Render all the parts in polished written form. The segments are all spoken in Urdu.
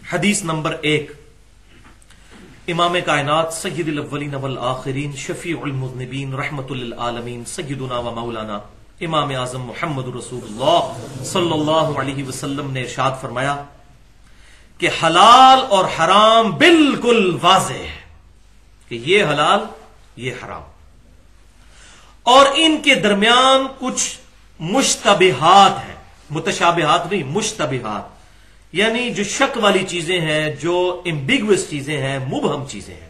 حدیث نمبر 1، امام کائنات سید الاولین والآخرین شفیع المذنبین رحمت للعالمین سیدنا و مولانا امام اعظم محمد رسول اللہ صلی اللہ علیہ وسلم نے ارشاد فرمایا کہ حلال اور حرام بالکل واضح ہے کہ یہ حلال یہ حرام، اور ان کے درمیان کچھ مشتبہات ہیں، متشابہات نہیں، مشتبہات یعنی جو شک والی چیزیں ہیں، جو ایمبیگوس چیزیں ہیں، مبہم چیزیں ہیں۔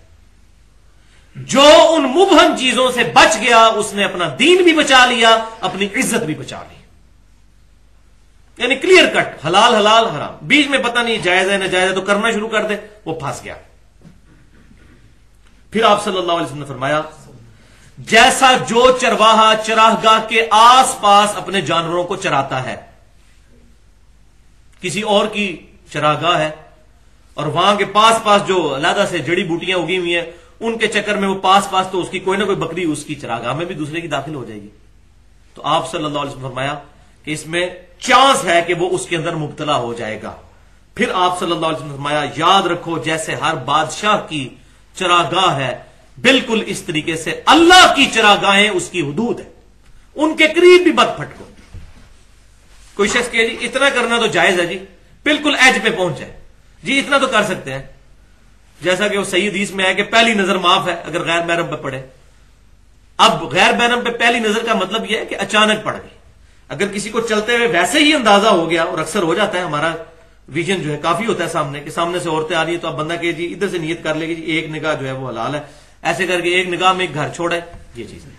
جو ان مبہم چیزوں سے بچ گیا اس نے اپنا دین بھی بچا لیا، اپنی عزت بھی بچا لی، یعنی کلیئر کٹ حلال حلال حرام، بیچ میں پتہ نہیں جائز ہے ناجائز ہے تو کرنا شروع کر دے، وہ پھنس گیا۔ پھر آپ صلی اللہ علیہ وسلم نے فرمایا جیسا جو چرواہا چراگاہ کے آس پاس اپنے جانوروں کو چراتا ہے، کسی اور کی چراگاہ ہے اور وہاں کے پاس پاس جو علیحدہ سے جڑی بوٹیاں اگی ہوئی ہیں ان کے چکر میں وہ پاس پاس تو اس کی کوئی نہ کوئی بکری اس کی چراگاہ میں بھی دوسرے کی داخل ہو جائے گی، تو آپ صلی اللہ علیہ وسلم نے فرمایا کہ اس میں چانس ہے کہ وہ اس کے اندر مبتلا ہو جائے گا۔ پھر آپ صلی اللہ علیہ وسلم نے فرمایا یاد رکھو جیسے ہر بادشاہ کی چراگاہ ہے بالکل اس طریقے سے اللہ کی چراگاہیں اس کی حدود ہے، ان کے قریب بھی مت پھٹکو۔ کوئی شخص کہ جی اتنا کرنا تو جائز ہے، جی بالکل ایج پہ پہنچ جائے، جی اتنا تو کر سکتے ہیں، جیسا کہ وہ صحیح حدیث میں ہے کہ پہلی نظر معاف ہے اگر غیر محرم پہ پڑے۔ اب غیر محرم پہ پہلی نظر کا مطلب یہ ہے کہ اچانک پڑ گئی، اگر کسی کو چلتے ہوئے ویسے ہی اندازہ ہو گیا، اور اکثر ہو جاتا ہے، ہمارا ویژن جو ہے کافی ہوتا ہے سامنے کہ سامنے سے عورتیں آ رہی ہے تو اب بندہ کہ جی ادھر سے نیت کر لے گی جی ایک نگاہ جو ہے وہ حلال ہے، ایسے کر کے ایک نگاہ میں ایک گھر چھوڑے، یہ چیز ہے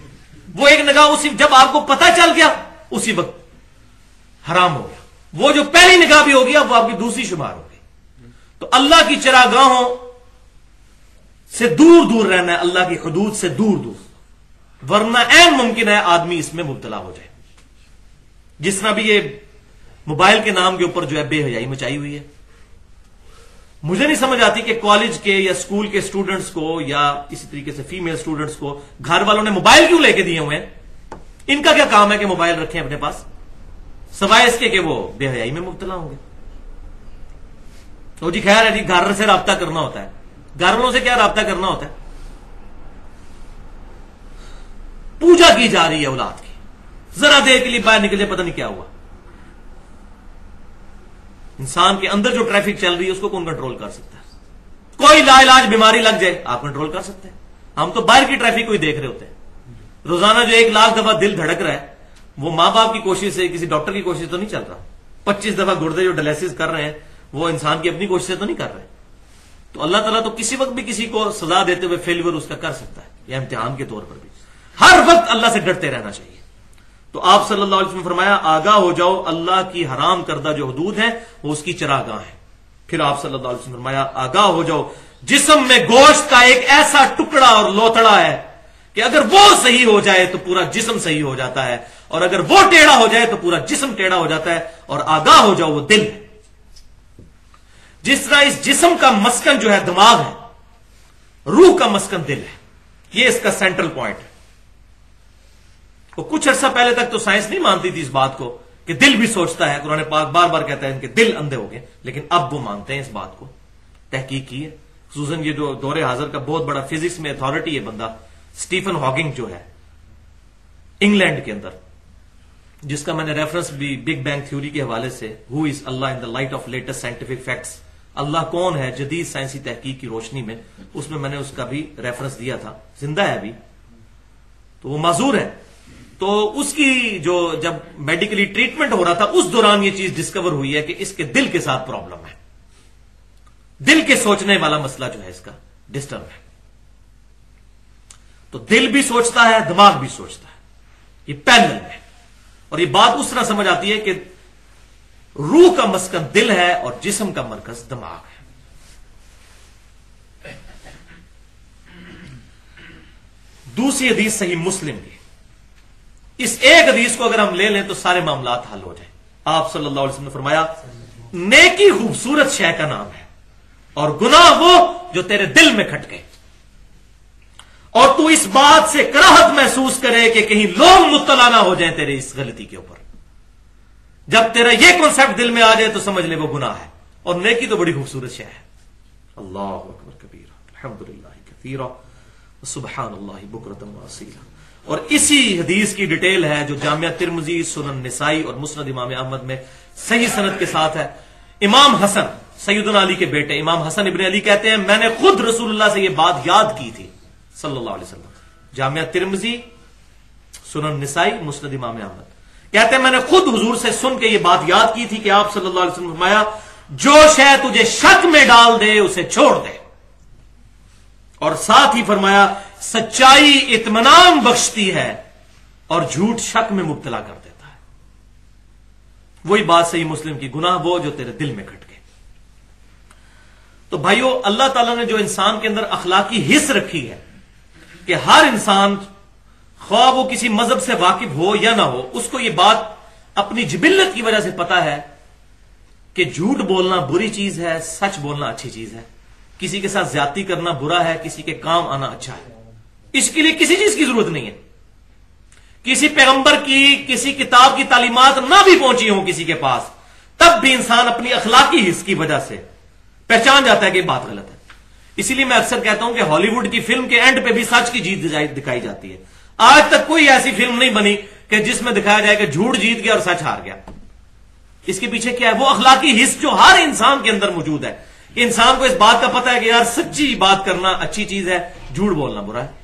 وہ ایک نگاہ اسی جب آپ کو پتہ چل گیا اسی وقت حرام ہو گیا، وہ جو پہلی نگاہ بھی ہو گیا وہ آپ کی دوسری شمار ہو گئی۔ تو اللہ کی چراگاہوں سے دور دور رہنا ہے، اللہ کی حدود سے دور دور، ورنہ عین ممکن ہے آدمی اس میں مبتلا ہو جائے، جس طرح بھی یہ موبائل کے نام کے اوپر جو ہے بے حیائی مچائی ہوئی ہے۔ مجھے نہیں سمجھ آتی کہ کالج کے یا اسکول کے اسٹوڈنٹس کو یا اسی طریقے سے فیمیل اسٹوڈنٹس کو گھر والوں نے موبائل کیوں لے کے دیے ہوئے ہیں؟ ان کا کیا کام ہے کہ موبائل رکھیں اپنے پاس، سوائے اس کے کہ وہ بے حیائی میں مبتلا ہوں گے۔ تو جی خیر ہے جی گھر سے رابطہ کرنا ہوتا ہے، گھر والوں سے کیا رابطہ کرنا ہوتا ہے؟ پوجا کی جا رہی ہے اولاد کی، ذرا دیر کے لیے باہر نکلے پتہ نہیں کیا ہوا۔ انسان کے اندر جو ٹریفک چل رہی ہے اس کو کون کنٹرول کر سکتا ہے؟ کوئی لا علاج بیماری لگ جائے آپ کنٹرول کر سکتے ہیں، ہم تو باہر کی ٹریفک کو ہی دیکھ رہے ہوتے ہیں۔ روزانہ جو 1,00,000 دفعہ دل دھڑک رہا ہے وہ ماں باپ کی کوشش سے، کسی ڈاکٹر کی کوشش تو نہیں چل رہا۔ 25 دفعہ گردے جو ڈائلسس کر رہے ہیں وہ انسان کی اپنی کوشش سے تو نہیں کر رہے۔ تو اللہ تعالیٰ تو کسی وقت بھی کسی کو سزا دیتے ہوئے فیلور اس کا کر سکتا ہے، یا امتحان کے طور پر بھی۔ ہر وقت اللہ سے ڈرتے رہنا چاہیے۔ تو آپ صلی اللہ علیہ وسلم نے فرمایا آگاہ ہو جاؤ اللہ کی حرام کردہ جو حدود ہیں وہ اس کی چراگاہ ہیں۔ پھر آپ صلی اللہ علیہ وسلم نے فرمایا آگاہ ہو جاؤ جسم میں گوشت کا ایک ایسا ٹکڑا اور لوتڑا ہے کہ اگر وہ صحیح ہو جائے تو پورا جسم صحیح ہو جاتا ہے، اور اگر وہ ٹیڑھا ہو جائے تو پورا جسم ٹیڑھا ہو جاتا ہے۔ اور آگاہ ہو جاؤ وہ دل ہے، جس طرح اس جسم کا مسکن جو ہے دماغ ہے، روح کا مسکن دل ہے، یہ اس کا سینٹرل پوائنٹ ہے۔ کچھ عرصہ پہلے تک تو سائنس نہیں مانتی تھی اس بات کو کہ دل بھی سوچتا ہے، قرآن پاک بار بار کہتا ہے ان کے دل اندھے ہو گئے، لیکن اب وہ مانتے ہیں اس بات کو، تحقیق کی ہے۔ خصوصاً یہ جو دور حاضر کا بہت بڑا فزکس میں اتھارٹی ہے بندہ اسٹیفن ہاکنگ جو ہے انگلینڈ کے اندر، جس کا میں نے ریفرنس بھی بگ بینگ تھیوری کے حوالے سے، who is Allah in the light of latest scientific facts, Allah کون ہے جدید سائنسی تحقیق کی روشنی میں، اس میں نے اس کا بھی ریفرنس دیا تھا، زندہ ہے ابھی تو وہ معذور ہے۔ تو اس کی جو جب میڈیکلی ٹریٹمنٹ ہو رہا تھا اس دوران یہ چیز ڈسکور ہوئی ہے کہ اس کے دل کے ساتھ پرابلم ہے، دل کے سوچنے والا مسئلہ جو ہے اس کا ڈسٹرب ہے۔ تو دل بھی سوچتا ہے دماغ بھی سوچتا ہے، یہ پیرلل ہے، اور یہ بات اس طرح سمجھ آتی ہے کہ روح کا مسکن دل ہے اور جسم کا مرکز دماغ ہے۔ دوسری حدیث صحیح مسلم کی، اس ایک حدیث کو اگر ہم لے لیں تو سارے معاملات حل ہو جائیں۔ آپ صلی اللہ علیہ وسلم نے فرمایا نیکی خوبصورت شے کا نام ہے اور گناہ وہ جو تیرے دل میں کھٹ گئے، اور تو اس بات سے کراہت محسوس کرے کہ کہیں لوگ مطلع نہ ہو جائیں تیرے اس غلطی کے اوپر۔ جب تیرا یہ کنسپٹ دل میں آ جائے تو سمجھ لے وہ گناہ ہے، اور نیکی تو بڑی خوبصورت شے ہے. اللہ اکبر کبیرہ الحمدللہ کثیرہ سبحان اللہ بکرۃ واصیلا. اور اسی حدیث کی ڈیٹیل ہے جو جامعہ ترمذی، سنن نسائی اور مسند امام احمد میں صحیح سند کے ساتھ ہے. امام حسن سیدنا علی کے بیٹے امام حسن ابن علی کہتے ہیں میں نے خود رسول اللہ سے یہ بات یاد کی تھی صلی اللہ علیہ وسلم. جامعہ ترمذی، سنن نسائی، مسند امام احمد کہتے ہیں میں نے خود حضور سے سن کے یہ بات یاد کی تھی کہ آپ صلی اللہ علیہ وسلم نے فرمایا جو شے تجھے شک میں ڈال دے اسے چھوڑ دے. اور ساتھ ہی فرمایا سچائی اطمینان بخشتی ہے اور جھوٹ شک میں مبتلا کر دیتا ہے. وہی بات صحیح مسلم کی گناہ وہ جو تیرے دل میں کھٹ گئے. تو بھائیو اللہ تعالیٰ نے جو انسان کے اندر اخلاقی حس رکھی ہے کہ ہر انسان خواہ وہ کسی مذہب سے واقف ہو یا نہ ہو اس کو یہ بات اپنی جبلت کی وجہ سے پتا ہے کہ جھوٹ بولنا بری چیز ہے، سچ بولنا اچھی چیز ہے. کسی کے ساتھ زیادتی کرنا برا ہے، کسی کے کام آنا اچھا ہے. اس کے لیے کسی چیز کی ضرورت نہیں ہے. کسی پیغمبر کی کسی کتاب کی تعلیمات نہ بھی پہنچی ہوں کسی کے پاس تب بھی انسان اپنی اخلاقی حس کی وجہ سے پہچان جاتا ہے کہ یہ بات غلط ہے. اسی لیے میں اکثر کہتا ہوں کہ ہالی ووڈ کی فلم کے اینڈ پہ بھی سچ کی جیت دکھائی جاتی ہے. آج تک کوئی ایسی فلم نہیں بنی کہ جس میں دکھایا جائے کہ جھوٹ جیت گیا اور سچ ہار گیا. اس کے پیچھے کیا ہے؟ وہ اخلاقی حس جو ہر انسان کے اندر موجود ہے کہ انسان کو اس بات کا پتہ ہے کہ یار سچی بات کرنا اچھی چیز ہے، جھوٹ بولنا برا ہے.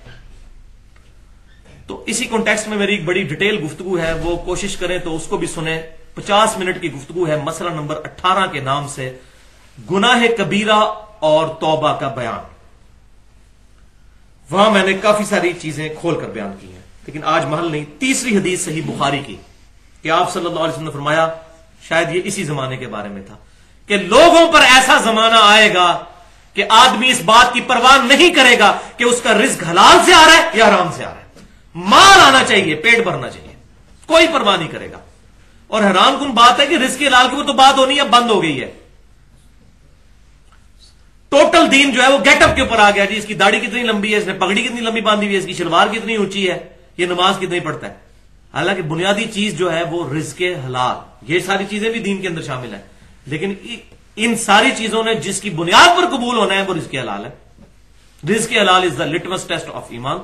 تو اسی کانٹیکسٹ میں میری ایک بڑی ڈیٹیل گفتگو ہے، وہ کوشش کریں تو اس کو بھی سنیں. 50 منٹ کی گفتگو ہے، مسئلہ نمبر 18 کے نام سے گناہ کبیرہ اور توبہ کا بیان. وہاں میں نے کافی ساری چیزیں کھول کر بیان کی ہیں لیکن آج محل نہیں. تیسری حدیث صحیح بخاری کی کہ آپ صلی اللہ علیہ وسلم نے فرمایا، شاید یہ اسی زمانے کے بارے میں تھا، کہ لوگوں پر ایسا زمانہ آئے گا کہ آدمی اس بات کی پرواہ نہیں کرے گا کہ اس کا رزق حلال سے آ رہا ہے یا حرام سے آ رہا ہے. مال آنا چاہیے، پیٹ بھرنا چاہیے، کوئی پرواہ نہیں کرے گا. اور حیران کن بات ہے کہ رزق حلال کی وہ تو بات ہونی ہے بند ہو گئی ہے. ٹوٹل دین جو ہے وہ گیٹ اپ کے اوپر آ گیا. جی اس کی داڑھی کتنی لمبی ہے، اس نے پگڑی کتنی لمبی باندھی ہوئی ہے، اس کی شلوار کتنی اونچی ہے، یہ نماز کتنی پڑھتا ہے. حالانکہ بنیادی چیز جو ہے وہ رزق حلال، یہ ساری چیزیں بھی دین کے اندر شامل ہیں لیکن ان ساری چیزوں نے جس کی بنیاد پر قبول ہونا ہے وہ رزق حلال ہے. رزق حلال از دا لٹمس ٹیسٹ آف ایمان.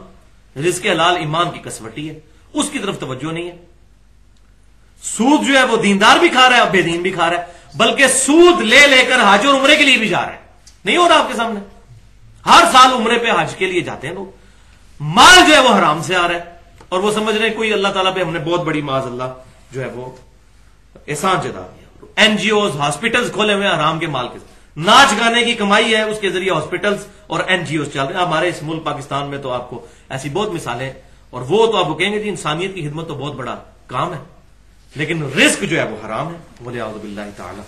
رزق حلال ایمان کی کسوٹی ہے، اس کی طرف توجہ نہیں ہے. سود جو ہے وہ دیندار بھی کھا رہا ہے اور بے دین بھی کھا رہا ہے، بلکہ سود لے لے کر حج اور عمرے کے لیے بھی جا رہا ہے. نہیں ہو رہا آپ کے سامنے؟ ہر سال عمرے پہ حج کے لیے جاتے ہیں لوگ. مال جو ہے وہ حرام سے آ رہا ہے اور وہ سمجھ رہے ہیں کوئی اللہ تعالیٰ پہ ہم نے بہت بڑی معاذ اللہ جو ہے وہ احسان جتا دیا. این جی اوز ہاسپٹلز کھولے ہوئے ہیں حرام کے مال کے. ناچ گانے کی کمائی ہے، اس کے ذریعے ہاسپٹلز اور این جی اوز چل رہے ہیں. ہمارے اس ملک پاکستان میں تو آپ کو ایسی بہت مثالیں، اور وہ تو آپ کو کہیں گے جی انسانیت کی خدمت تو بہت بڑا کام ہے لیکن رزق جو ہے وہ حرام ہے. وَلِعَوْذُ بِاللَّهِ تَعَالَى.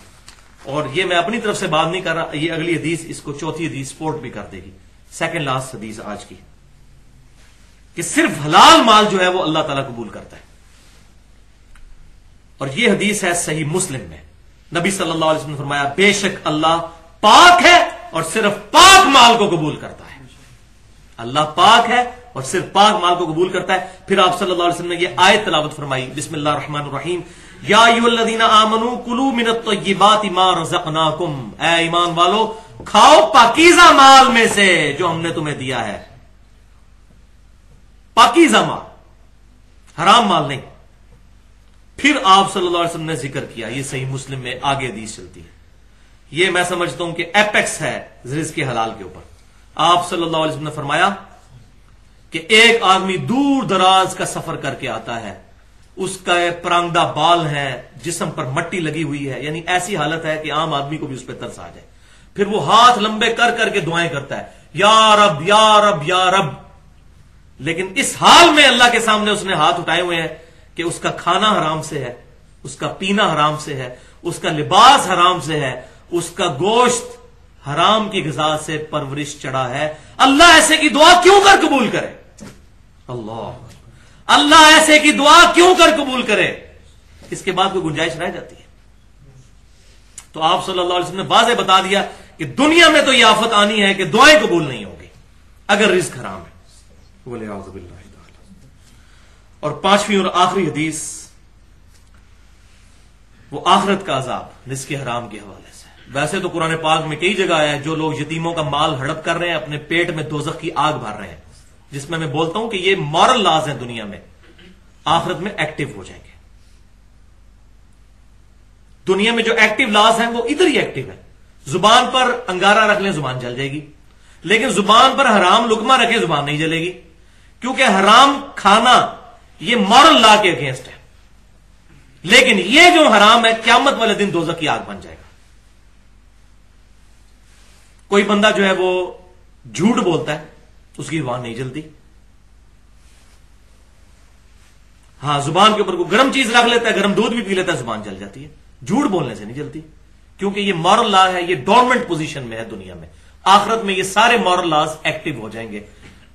اور یہ میں اپنی طرف سے بات نہیں کر رہا، یہ اگلی حدیث اس کو چوتھی حدیث سپورٹ بھی کر دے گی. سیکنڈ لاسٹ حدیث آج کی کہ صرف حلال مال جو ہے وہ اللہ تعالیٰ قبول کرتا ہے. اور یہ حدیث ہے صحیح مسلم میں. نبی صلی اللہ علیہ وسلم نے فرمایا بے شک اللہ پاک ہے اور صرف پاک مال کو قبول کرتا ہے. اللہ پاک ہے اور صرف پاک مال کو قبول کرتا ہے. پھر آپ صلی اللہ علیہ وسلم نے یہ آیت تلاوت فرمائی، بسم اللہ الرحمن الرحیم، یا ایھا الذین آمنوا کلوا من الطیبات ما رزقناکم. اے ایمان والو کھاؤ پاکیزہ مال میں سے جو ہم نے تمہیں دیا ہے. پاکیزہ مال، حرام مال نہیں. پھر آپ صلی اللہ علیہ وسلم نے ذکر کیا، یہ صحیح مسلم میں آگے حدیث چلتی ہے، یہ میں سمجھتا ہوں کہ ایپیکس ہے رزق حلال کے اوپر. آپ صلی اللہ علیہ وسلم نے فرمایا کہ ایک آدمی دور دراز کا سفر کر کے آتا ہے، اس کا پرانگدہ بال ہے، جسم پر مٹی لگی ہوئی ہے، یعنی ایسی حالت ہے کہ عام آدمی کو بھی اس پہ ترس آ جائے. پھر وہ ہاتھ لمبے کر کر کے دعائیں کرتا ہے، یا رب یا رب یا رب. لیکن اس حال میں اللہ کے سامنے اس نے ہاتھ اٹھائے ہوئے ہیں کہ اس کا کھانا حرام سے ہے، اس کا پینا حرام سے ہے، اس کا لباس حرام سے ہے، اس کا گوشت حرام کی غذا سے پرورش چڑھا ہے. اللہ ایسے کی دعا کیوں کر قبول کرے؟ اللہ ایسے کی دعا کیوں کر قبول کرے؟ اس کے بعد کوئی گنجائش رہ جاتی ہے؟ تو آپ صلی اللہ علیہ وسلم نے واضح بتا دیا کہ دنیا میں تو یہ آفت آنی ہے کہ دعائیں قبول نہیں ہوگی اگر رزق حرام ہے. وَلِعَوْذُ بِاللَّهِ تَعَالَى. اور پانچویں اور آخری حدیث وہ آخرت کا عذاب رزق حرام کے حوالے سے. ویسے تو قرآن پاک میں کئی جگہ ہے جو لوگ یتیموں کا مال ہڑپ کر رہے ہیں اپنے پیٹ میں دوزخ کی آگ بھر رہے ہیں، جس میں بولتا ہوں کہ یہ مورل لاز ہیں دنیا میں، آخرت میں ایکٹیو ہو جائیں گے۔ دنیا میں جو ایکٹیو لاز ہیں وہ ادھر ہی ایکٹیو ہے۔ زبان پر انگارہ رکھ لیں زبان جل جائے گی، لیکن زبان پر حرام لقمہ رکھے زبان نہیں جلے گی، کیونکہ حرام کھانا یہ مورل لا کے اگینسٹ ہے، لیکن یہ جو حرام ہے قیامت والے دن دوزخ کی آگ بن جائے گا۔ کوئی بندہ جو ہے وہ جھوٹ بولتا ہے اس کی زبان نہیں جلتی، ہاں زبان کے اوپر کوئی گرم چیز رکھ لیتا ہے، گرم دودھ بھی پی لیتا ہے، زبان جل جاتی ہے، جھوٹ بولنے سے نہیں جلتی، کیونکہ یہ مورل لا ہے، یہ ڈورمنٹ پوزیشن میں ہے دنیا میں۔ آخرت میں یہ سارے مورل لاز ایکٹیو ہو جائیں گے۔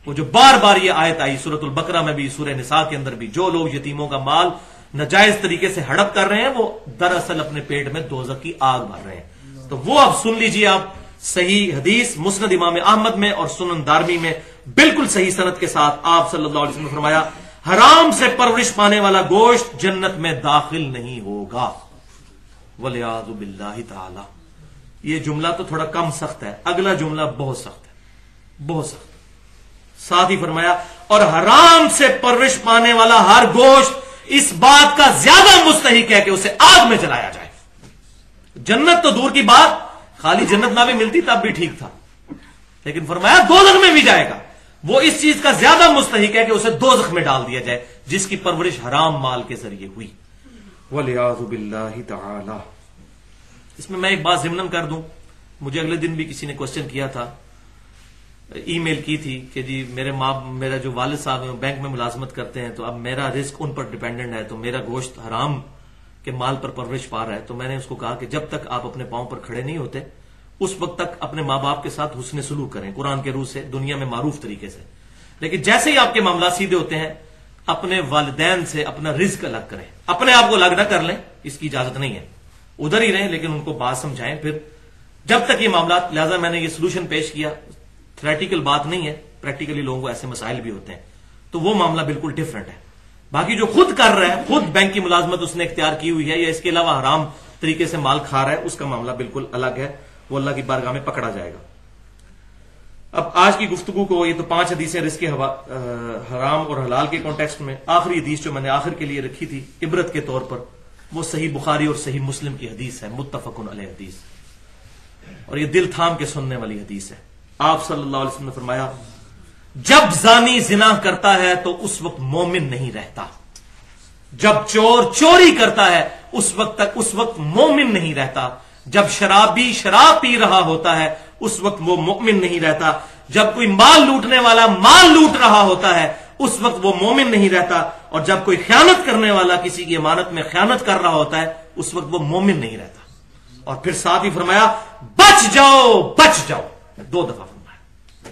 وہ جو بار بار یہ آیت آئی سورۃ البقرہ میں بھی، سورہ نساء کے اندر بھی، جو لوگ یتیموں کا مال ناجائز طریقے سے ہڑپ کر رہے ہیں وہ دراصل اپنے پیٹ میں دوزخ کی آگ بھر رہے ہیں۔ تو وہ اب سن لیجیے آپ، صحیح حدیث مسند امام احمد میں اور سنن دارمی میں بالکل صحیح سند کے ساتھ آپ صلی اللہ علیہ وسلم نے فرمایا، حرام سے پرورش پانے والا گوشت جنت میں داخل نہیں ہوگا، والعیاذ باللہ تعالی۔ یہ جملہ تو تھوڑا کم سخت ہے، اگلا جملہ بہت سخت ہے، بہت سخت۔ ساتھ ہی فرمایا، اور حرام سے پرورش پانے والا ہر گوشت اس بات کا زیادہ مستحق ہے کہ اسے آگ میں جلایا جائے۔ جنت تو دور کی بات، خالی جنت نہ بھی ملتی تب بھی ٹھیک تھا، لیکن فرمایا دوزخ میں بھی جائے گا، وہ اس چیز کا زیادہ مستحق ہے کہ اسے دوزخ میں ڈال دیا جائے جس کی پرورش حرام مال کے ذریعے ہوئی، والعیاذ باللہ تعالی۔ اس میں ایک بات ضمن کر دوں، مجھے اگلے دن بھی کسی نے کوسچن کیا تھا، ای میل کی تھی کہ جی میرا جو والد صاحب ہیں بینک میں ملازمت کرتے ہیں، تو اب میرا رزق ان پر ڈیپینڈنٹ ہے، تو میرا گوشت حرام کے مال پر پرورش پا رہا ہے۔ تو میں نے اس کو کہا کہ جب تک آپ اپنے پاؤں پر کھڑے نہیں ہوتے اس وقت تک اپنے ماں باپ کے ساتھ حسن سلوک کریں، قرآن کے روح سے، دنیا میں معروف طریقے سے، لیکن جیسے ہی آپ کے معاملات سیدھے ہوتے ہیں اپنے والدین سے اپنا رزق الگ کریں، اپنے آپ کو الگ نہ کر لیں، اس کی اجازت نہیں ہے، ادھر ہی رہیں، لیکن ان کو بات سمجھائیں پھر جب تک یہ معاملات۔ لہذا میں نے یہ سولوشن پیش کیا، تھریٹیکل بات نہیں ہے، پریکٹیکلی لوگوں کو ایسے مسائل بھی ہوتے ہیں، تو وہ معاملہ بالکل ڈفرنٹ ہے۔ باقی جو خود کر رہا ہے، خود بینک کی ملازمت اس نے اختیار کی ہوئی ہے یا اس کے علاوہ حرام طریقے سے مال کھا رہا ہے، اس کا معاملہ بالکل الگ ہے، وہ اللہ کی بارگاہ میں پکڑا جائے گا۔ اب آج کی گفتگو کو، یہ تو 5 حدیثیں رزق حرام اور حلال کے کانٹیکسٹ میں، آخری حدیث جو میں نے آخر کے لیے رکھی تھی عبرت کے طور پر، وہ صحیح بخاری اور صحیح مسلم کی حدیث ہے، متفق علیہ حدیث، اور یہ دل تھام کے سننے والی حدیث ہے۔ آپ صلی اللہ علیہ وسلم نے فرمایا، جب زانی زنا کرتا ہے تو اس وقت مومن نہیں رہتا، جب چور چوری کرتا ہے اس وقت مومن نہیں رہتا، جب شرابی شراب پی رہا ہوتا ہے اس وقت وہ مومن نہیں رہتا، جب کوئی مال لوٹنے والا مال لوٹ رہا ہوتا ہے اس وقت وہ مومن نہیں رہتا، اور جب کوئی خیانت کرنے والا کسی کی امانت میں خیانت کر رہا ہوتا ہے اس وقت وہ مومن نہیں رہتا۔ اور پھر ساتھ ہی فرمایا، بچ جاؤ بچ جاؤ، 2 دفعہ فرمایا۔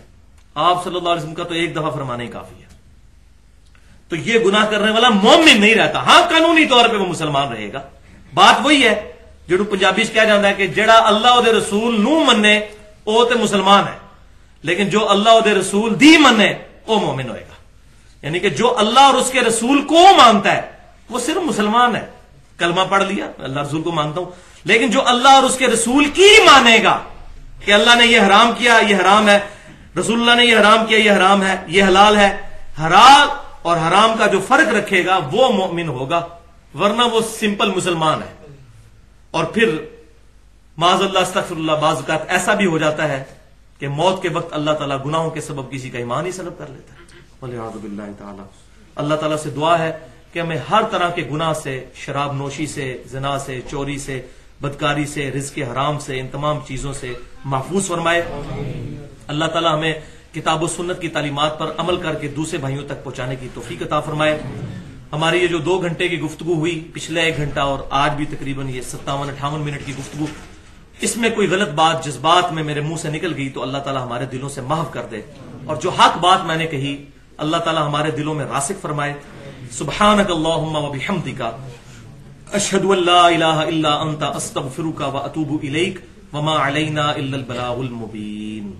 آپ صلی اللہ علیہ وسلم کا تو 1 دفعہ فرمانا ہی کافی ہے۔ تو یہ گناہ کرنے والا مومن نہیں رہتا، ہاں قانونی طور پہ وہ مسلمان رہے گا۔ بات وہی ہے جو پنجابی کہا جاتا ہے کہ جڑا اللہ دے رسول نو منے وہ تے مسلمان ہے، لیکن جو اللہ دے رسول دی منے وہ مومن ہوئے گا۔ یعنی کہ جو اللہ اور اس کے رسول کو مانتا ہے وہ صرف مسلمان ہے، کلمہ پڑھ لیا اللہ رسول کو مانتا ہوں، لیکن جو اللہ اور اس کے رسول کی مانے گا کہ اللہ نے یہ حرام کیا یہ حرام ہے، رسول اللہ نے یہ حرام کیا یہ حرام ہے، یہ حلال ہے، حلال اور حرام کا جو فرق رکھے گا وہ مومن ہوگا، ورنہ وہ سمپل مسلمان ہے۔ اور پھر معاذ اللہ استغفر اللہ، بعض اوقات ایسا بھی ہو جاتا ہے کہ موت کے وقت اللہ تعالیٰ گناہوں کے سبب کسی کا ایمان ہی سلب کر لیتا ہے، والعیاذ باللہ تعالی۔ اللہ تعالیٰ سے دعا ہے کہ ہمیں ہر طرح کے گناہ سے، شراب نوشی سے، زنا سے، چوری سے، بدکاری سے، رزق حرام سے، ان تمام چیزوں سے محفوظ فرمائے۔ اللہ تعالیٰ ہمیں کتاب و سنت کی تعلیمات پر عمل کر کے دوسرے بھائیوں تک پہنچانے کی توفیق عطا فرمائے۔ ہماری یہ جو 2 گھنٹے کی گفتگو ہوئی، پچھلے 1 گھنٹہ اور آج بھی تقریباً یہ 57-58 منٹ کی گفتگو، اس میں کوئی غلط بات جذبات میں میرے منہ سے نکل گئی تو اللہ تعالیٰ ہمارے دلوں سے محو کر دے، اور جو حق بات میں نے کہی اللہ تعالیٰ ہمارے دلوں میں راسخ فرمائے۔ سبحانک اللہم و بحمدک، اشہد ان لا الہ الا انت، استغفرک و اتوب الیک، وما علینا الا البلاغ المبین۔